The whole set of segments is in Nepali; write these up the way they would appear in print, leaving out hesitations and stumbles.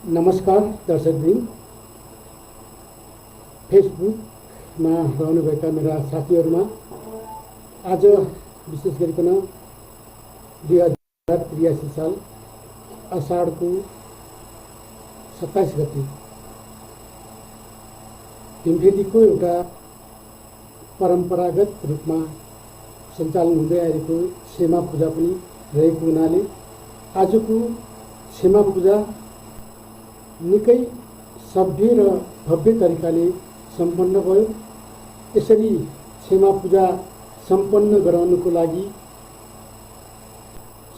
नमस्कार दर्शकवृन्द, फेसबुकमा रहनुभएका मेरा साथीहरूमा आज विशेष गरिकन 2083 साल असाढको 27 गते भीमफेदीको एउटा परम्परागत रूपमा सञ्चालन हुँदै आएको क्षमा पूजा पनि रहेको हुनाले आजको क्षमा पूजा निकै सभ्य र भव्य तरिकाले सम्पन्न भयो। यसरी क्षमा पूजा सम्पन्न गराउनको लागि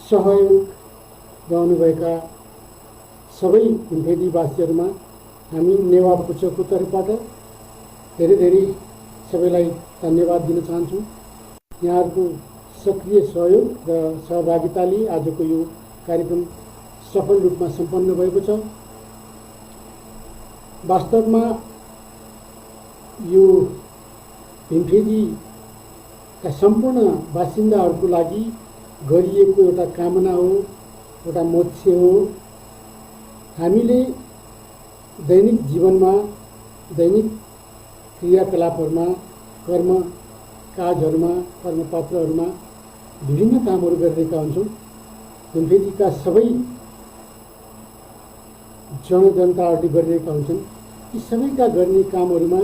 सहयोग गर्नुभएका सबै भीमफेदीवासीहरूमा हामी नेवा पुच्छको तर्फबाट धेरै धेरै सबैलाई धन्यवाद दिन चाहन्छौँ। यहाँहरूको सक्रिय सहयोग र सहभागिताले आजको यो कार्यक्रम सफल रूपमा सम्पन्न भएको छ। वास्तवमा यो भीमफेदीका सम्पूर्ण बासिन्दाहरूको लागि गरिएको एउटा कामना हो, एउटा मोक्ष हो। हामीले दैनिक जीवनमा, दैनिक क्रियाकलापहरूमा, कर्म काजहरूमा, कर्मपात्रहरूमा विभिन्न कामहरू गरिरहेका हुन्छौँ। भीमफेदीका सबै जनताहरूले गरिरहेका हुन्छन्। यी सबैका गर्ने कामहरूमा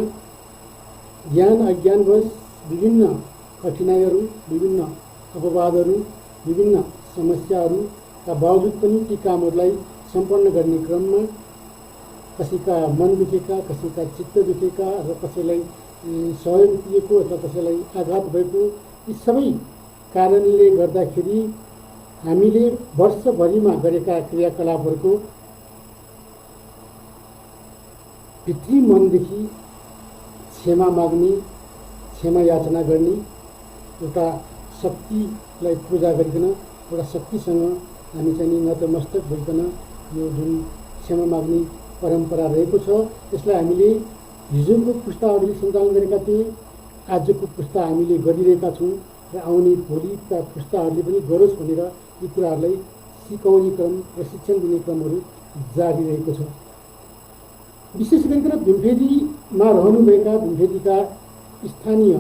ज्ञान अज्ञानवश विभिन्न कठिनाइहरू, विभिन्न अपवादहरू, विभिन्न समस्याहरूका बावजुद पनि ती कामहरूलाई सम्पन्न गर्ने क्रममा कसैका मन दुखेका, कसैका चित्त दुखेका र कसैलाई सहयोग दिएको अथवा कसैलाई आघात भएको, यी सबै कारणले गर्दाखेरि हामीले वर्षभरिमा गरेका क्रियाकलापहरूको भित्री मनदेखि क्षमा माग्ने, क्षमा याचना गर्ने एउटा शक्तिलाई पूजा गरिकन एउटा शक्तिसँग हामी चाहिँ नतमस्तक भइकन यो जुन क्षमा माग्ने परम्परा रहेको छ, यसलाई हामीले हिजोको पुस्ताहरूले सञ्चालन गरेका थिए, आजको पुस्ता हामीले गरिरहेका छौँ र आउने भोलिका पुस्ताहरूले पनि गरोस् भनेर यी कुराहरूलाई सिकाउने क्रम, प्रशिक्षण दिने क्रमहरू जारी रहेको छ। विशेष गरिकन भीमफेदीमा रहनुभएका भीमफेदीका स्थानीय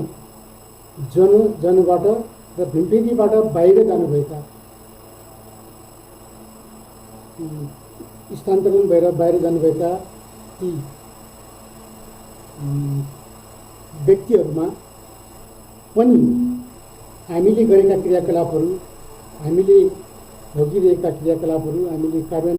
जनबाट र भीमफेदीबाट बाहिर जानुभएका, स्थानान्तरण भएर बाहिर जानुभएका ती व्यक्तिहरूमा पनि हामीले गरेका क्रियाकलापहरू, हामीले भोगिरहेका क्रियाकलापहरू, हामीले कार्यान्वयन